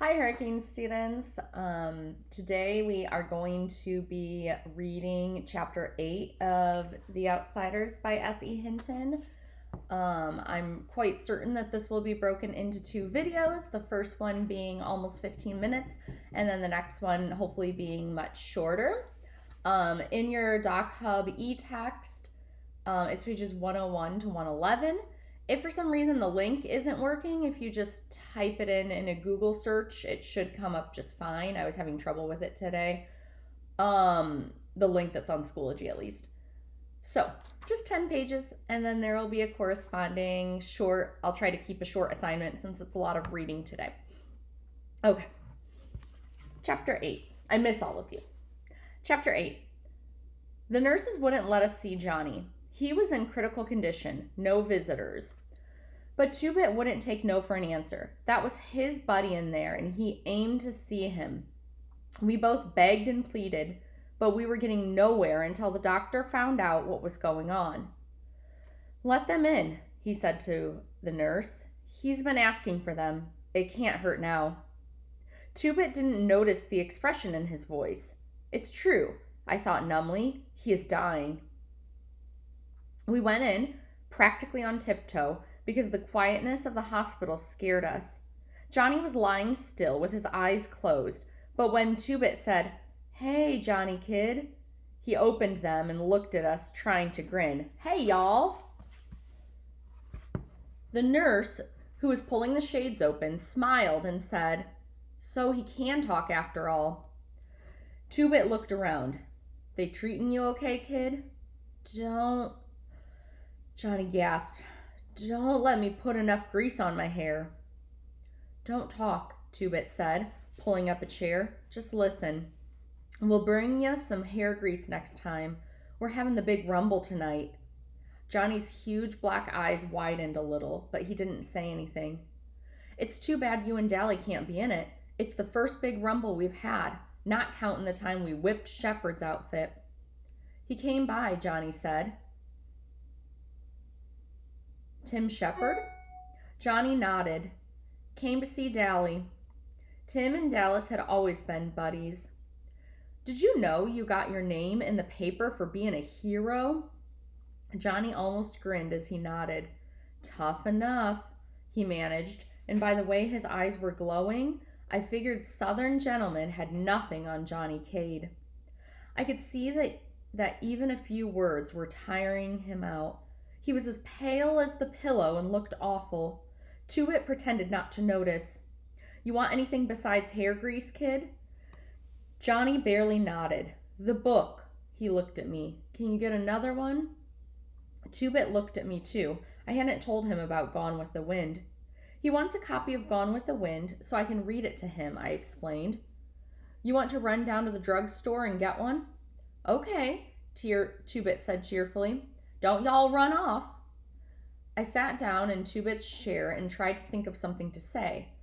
Hi, Hurricane students. Today we are going to be reading chapter 8 of The Outsiders by S.E. Hinton. I'm quite certain that this will be broken into two videos, the first one being almost 15 minutes, and then the next one hopefully being much shorter. In your Doc Hub e-text, it's pages 101 to 111. If for some reason the link isn't working, if you just type it in a Google search, it should come up just fine. I was having trouble with it today. The link that's on Schoology at least. So just 10 pages, and then there will be a corresponding short, I'll try to keep a short assignment since it's a lot of reading today. Okay. Chapter 8. I miss all of you. Chapter 8. The nurses wouldn't let us see Johnny. He was in critical condition, no visitors. But Two-Bit wouldn't take no for an answer. That was his buddy in there, and he aimed to see him. We both begged and pleaded, but we were getting nowhere until the doctor found out what was going on. Let them in, he said to the nurse. He's been asking for them. It can't hurt now. Two-Bit didn't notice the expression in his voice. It's true, I thought numbly. He is dying. We went in, practically on tiptoe, because the quietness of the hospital scared us. Johnny was lying still with his eyes closed, but when Two-Bit said, "Hey, Johnny kid," he opened them and looked at us, trying to grin. "Hey, y'all." The nurse, who was pulling the shades open, smiled and said, "So he can talk after all." Two-Bit looked around. "They treating you okay, kid?" "Don't," Johnny gasped. "Don't let me put enough grease on my hair." "Don't talk," Two-Bit said, pulling up a chair. "Just listen. We'll bring you some hair grease next time. We're having the big rumble tonight." Johnny's huge black eyes widened a little, but he didn't say anything. "It's too bad you and Dally can't be in it. It's the first big rumble we've had, not counting the time we whipped Shepard's outfit." "He came by," Johnny said. "Tim Shepard?" Johnny nodded. "Came to see Dally." Tim and Dallas had always been buddies. "Did you know you got your name in the paper for being a hero?" Johnny almost grinned as he nodded. "Tough enough," he managed, and by the way his eyes were glowing, I figured Southern gentlemen had nothing on Johnny Cade. I could see that even a few words were tiring him out. He was as pale as the pillow and looked awful. Two-Bit pretended not to notice. "You want anything besides hair grease, kid?" Johnny barely nodded. "The book." He looked at me. "Can you get another one?" Two-Bit looked at me too. I hadn't told him about Gone with the Wind. "He wants a copy of Gone with the Wind so I can read it to him," I explained. "You want to run down to the drugstore and get one?" "Okay," Two-Bit said cheerfully. "Don't y'all run off." I sat down in Two-Bit's chair and tried to think of something to say.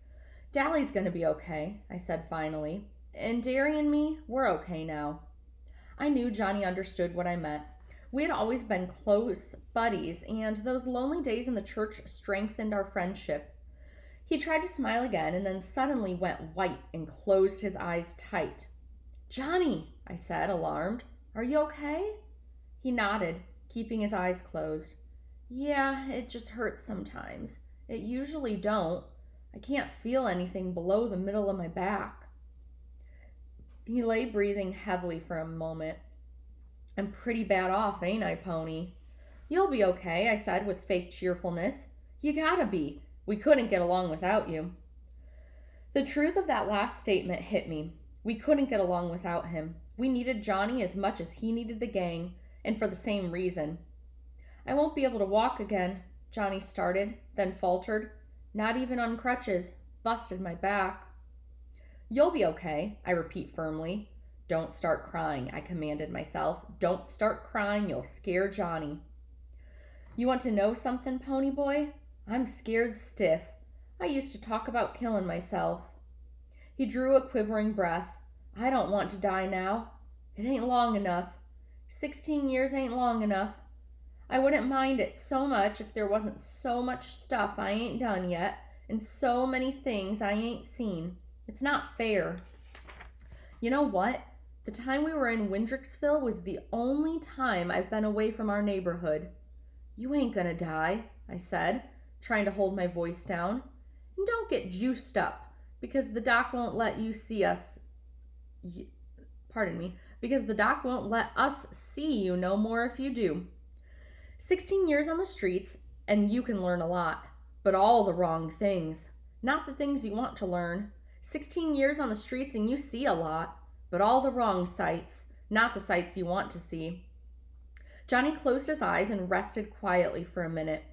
"Dally's gonna be okay," I said finally. "And Derry and me, we're okay now." I knew Johnny understood what I meant. We had always been close buddies, and those lonely days in the church strengthened our friendship. He tried to smile again and then suddenly went white and closed his eyes tight. "Johnny," I said, alarmed. "Are you okay?" He nodded, keeping his eyes closed. "Yeah, it just hurts sometimes. It usually don't. I can't feel anything below the middle of my back." He lay breathing heavily for a moment. "I'm pretty bad off, ain't I, Pony?" "You'll be okay," I said with fake cheerfulness. "You gotta be. We couldn't get along without you." The truth of that last statement hit me. We couldn't get along without him. We needed Johnny as much as he needed the gang, and for the same reason. "I won't be able to walk again," Johnny started, then faltered. "Not even on crutches. Busted my back." "You'll be okay," I repeat firmly. "Don't start crying," I commanded myself. "Don't start crying. You'll scare Johnny." "You want to know something, Pony Boy? I'm scared stiff. I used to talk about killing myself." He drew a quivering breath. "I don't want to die now. It ain't long enough. 16 years ain't long enough. I wouldn't mind it so much if there wasn't so much stuff I ain't done yet and so many things I ain't seen. It's not fair. You know what? The time we were in Windricksville was the only time I've been away from our neighborhood. You ain't gonna die, I said, trying to hold my voice down. And don't get juiced up, because the doc won't let you see us. Because the doc won't let us see you no more if you do. 16 years on the streets, and you can learn a lot, but all the wrong things, not the things you want to learn. 16 years on the streets and you see a lot, but all the wrong sights, not the sights you want to see. Johnny closed his eyes and rested quietly for a minute.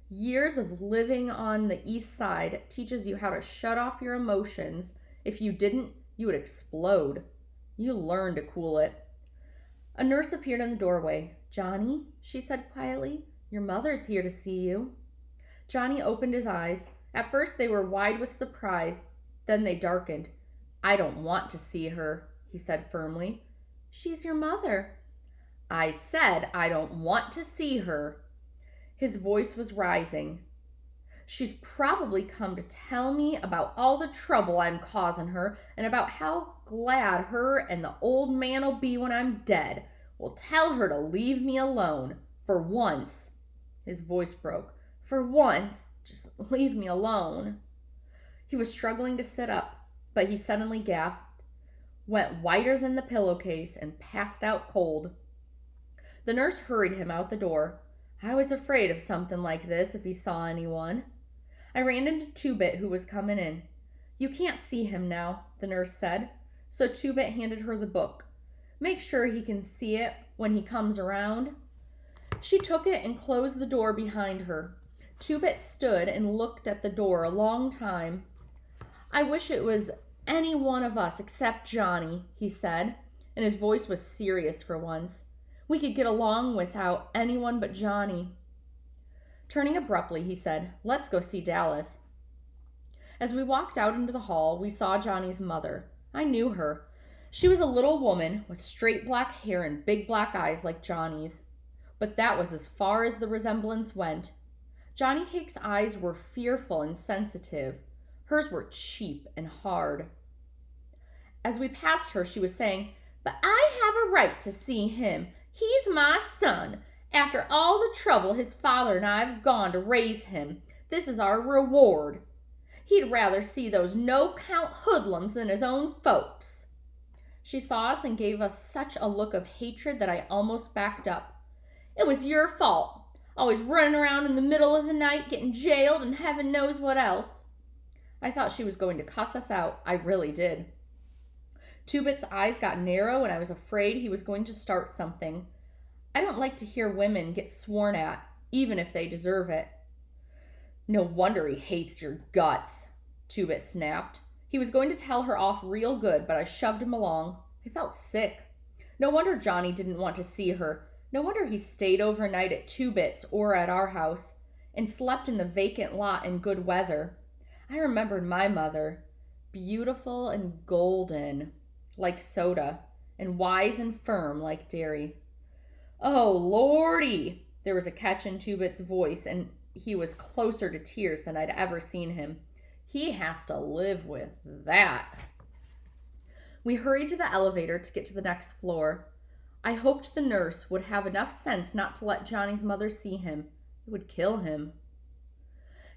Years of living on the east side teaches you how to shut off your emotions. If you didn't, you would explode. You learn to cool it. A nurse appeared in the doorway. "Johnny," she said quietly, "your mother's here to see you." Johnny opened his eyes. At first they were wide with surprise, then they darkened. "I don't want to see her," he said firmly. "She's your mother." "I said I don't want to see her." His voice was rising. "She's probably come to tell me about all the trouble I'm causing her and about how glad her and the old man'll be when I'm dead. Well, tell her to leave me alone. For once." His voice broke. "For once, just leave me alone." He was struggling to sit up, but he suddenly gasped, went whiter than the pillowcase, and passed out cold. The nurse hurried him out the door. I was afraid of something like this if he saw anyone. I ran into Two-Bit, who was coming in. "You can't see him now," the nurse said, so Two-Bit handed her the book. "Make sure he can see it when he comes around." She took it and closed the door behind her. Two-Bit stood and looked at the door a long time. "I wish it was any one of us except Johnny," he said, and his voice was serious for once. "We could get along without anyone but Johnny." Turning abruptly, he said, "Let's go see Dallas." As we walked out into the hall, we saw Johnny's mother. I knew her. She was a little woman with straight black hair and big black eyes like Johnny's. But that was as far as the resemblance went. Johnny Cake's eyes were fearful and sensitive. Hers were cheap and hard. As we passed her, she was saying, "But I have a right to see him. He's my son. After all the trouble his father and I have gone to raise him, this is our reward. He'd rather see those no-count hoodlums than his own folks." She saw us and gave us such a look of hatred that I almost backed up. "It was your fault. Always running around in the middle of the night, getting jailed, and heaven knows what else." I thought she was going to cuss us out. I really did. Two-Bit's eyes got narrow, and I was afraid he was going to start something. I don't like to hear women get sworn at, even if they deserve it. "No wonder he hates your guts," Two-Bit snapped. He was going to tell her off real good, but I shoved him along. I felt sick. No wonder Johnny didn't want to see her. No wonder he stayed overnight at Two-Bit's or at our house and slept in the vacant lot in good weather. I remembered my mother, beautiful and golden, like soda, and wise and firm like dairy. "Oh, Lordy!" There was a catch in Two-Bit's voice, and he was closer to tears than I'd ever seen him. "He has to live with that." We hurried to the elevator to get to the next floor. I hoped the nurse would have enough sense not to let Johnny's mother see him. It would kill him.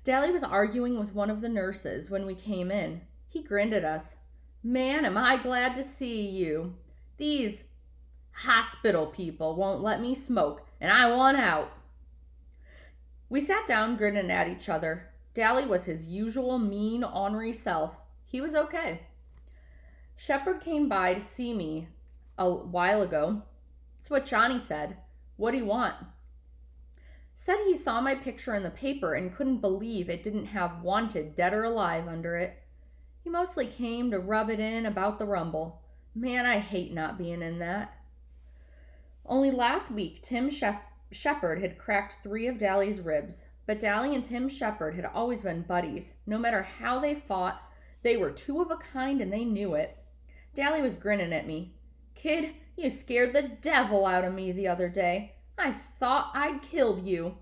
Dally was arguing with one of the nurses when we came in. He grinned at us. "Man, am I glad to see you. These hospital people won't let me smoke, and I want out." We sat down grinning at each other. Dally was his usual mean, ornery self. He was okay. Shepard came by to see me a while ago. That's what Johnny said. "What'd he want?" Said he saw my picture in the paper and couldn't believe it didn't have "wanted, dead or alive" under it. He mostly came to rub it in about the Rumble. Man, I hate not being in that. Only last week, Tim Shepard had cracked 3 of Dally's ribs, but Dally and Tim Shepard had always been buddies. No matter how they fought, they were 2 of a kind and they knew it. Dally was grinning at me. "Kid, you scared the devil out of me the other day. I thought I'd killed you."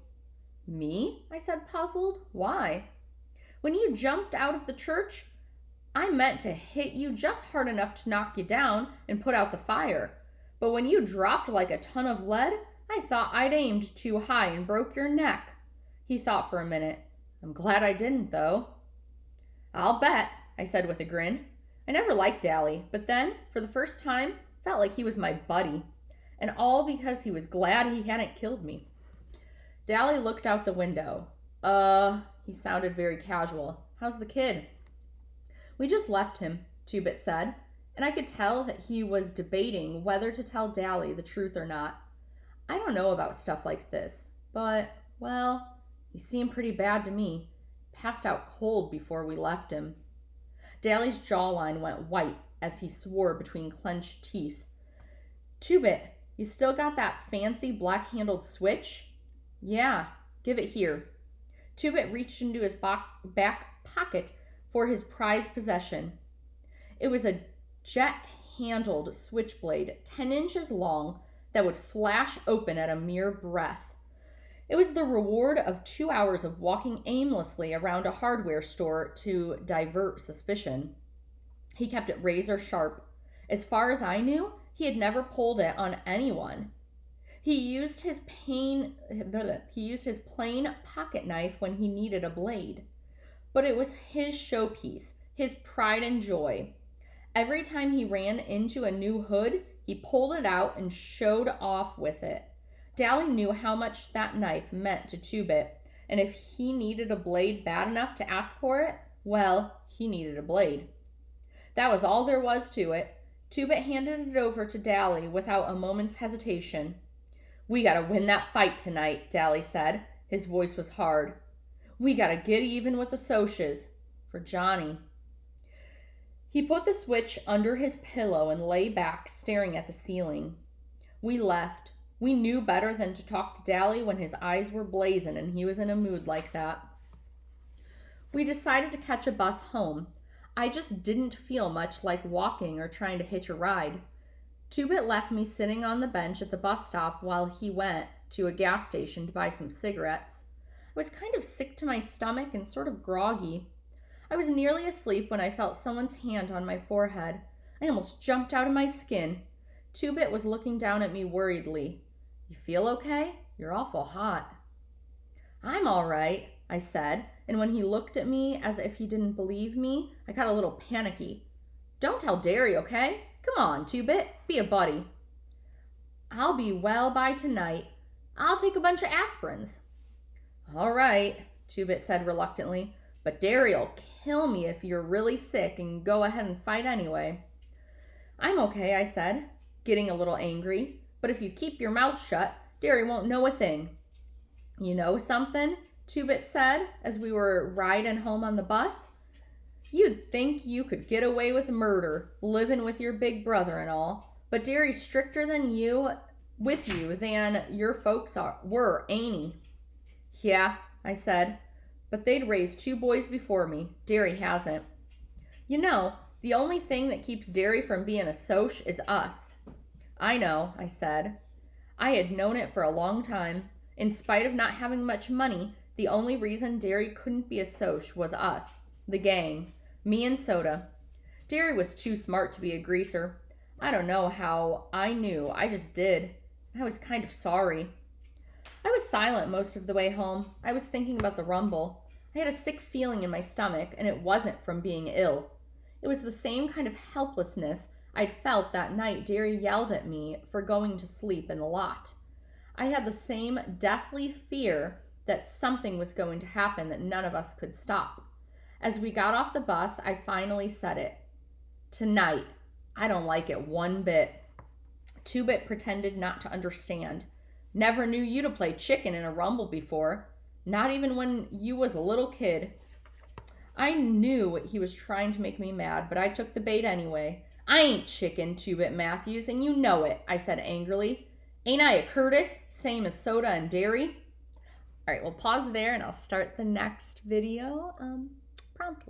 "Me?" I said, puzzled. "Why?" "When you jumped out of the church, I meant to hit you just hard enough to knock you down and put out the fire. But when you dropped like a ton of lead, I thought I'd aimed too high and broke your neck." He thought for a minute. "I'm glad I didn't, though." "I'll bet," I said with a grin. I never liked Dally, but then, for the first time, felt like he was my buddy. And all because he was glad he hadn't killed me. Dally looked out the window. He sounded very casual. "How's the kid?" "We just left him," Two-Bit said, and I could tell that he was debating whether to tell Dally the truth or not. I don't know about stuff like this, but, well, he seemed pretty bad to me. Passed out cold before we left him. Dally's jawline went white as he swore between clenched teeth. "Two-Bit, you still got that fancy black-handled switch?" "Yeah, give it here." Two-Bit reached into his back pocket for his prized possession. It was a jet-handled switchblade 10 inches long that would flash open at a mere breath. It was the reward of 2 hours of walking aimlessly around a hardware store to divert suspicion. He kept it razor sharp. As far as I knew, he had never pulled it on anyone. He used his plain pocket knife when he needed a blade. But it was his showpiece, his pride and joy. Every time he ran into a new hood, he pulled it out and showed off with it. Dally knew how much that knife meant to Two-Bit, and if he needed a blade bad enough to ask for it, well, he needed a blade. That was all there was to it. Two-Bit handed it over to Dally without a moment's hesitation. "We gotta win that fight tonight," Dally said. His voice was hard. "We gotta get even with the Socs. For Johnny." He put the switch under his pillow and lay back, staring at the ceiling. We left. We knew better than to talk to Dally when his eyes were blazing and he was in a mood like that. We decided to catch a bus home. I just didn't feel much like walking or trying to hitch a ride. Two-Bit left me sitting on the bench at the bus stop while he went to a gas station to buy some cigarettes. I was kind of sick to my stomach and sort of groggy. I was nearly asleep when I felt someone's hand on my forehead. I almost jumped out of my skin. Two-Bit was looking down at me worriedly. "You feel okay? You're awful hot." "I'm all right," I said, and when he looked at me as if he didn't believe me, I got a little panicky. "Don't tell Derry, okay? Come on, Two-Bit, be a buddy." "I'll be well by tonight. I'll take a bunch of aspirins." "All right," Two-Bit said reluctantly, "but Derry'll kill me if you're really sick and go ahead and fight anyway." "I'm okay," I said, getting a little angry. "But if you keep your mouth shut, Derry won't know a thing." "You know something?" Two-Bit said as we were riding home on the bus. "You'd think you could get away with murder, living with your big brother and all, but Derry's stricter than you than your folks were, ain't he?" "Yeah," I said, "but they'd raised 2 boys before me. Derry hasn't." "You know, the only thing that keeps Derry from being a Soc is us." "I know," I said. I had known it for a long time. In spite of not having much money, the only reason Derry couldn't be a Soc was us, the gang, me and Soda. Derry was too smart to be a greaser. I don't know how I knew, I just did. I was kind of sorry. I was silent most of the way home. I was thinking about the rumble. I had a sick feeling in my stomach, and it wasn't from being ill. It was the same kind of helplessness I'd felt that night Derry yelled at me for going to sleep in the lot. I had the same deathly fear that something was going to happen that none of us could stop. As we got off the bus, I finally said it. "Tonight, I don't like it one bit." Two-Bit pretended not to understand. "Never knew you to play chicken in a rumble before. Not even when you was a little kid." I knew he was trying to make me mad, but I took the bait anyway. "I ain't chicken, Two-Bit Matthews, and you know it," I said angrily. "Ain't I a Curtis, same as Soda and Derry?" All right, we'll pause there and I'll start the next video promptly.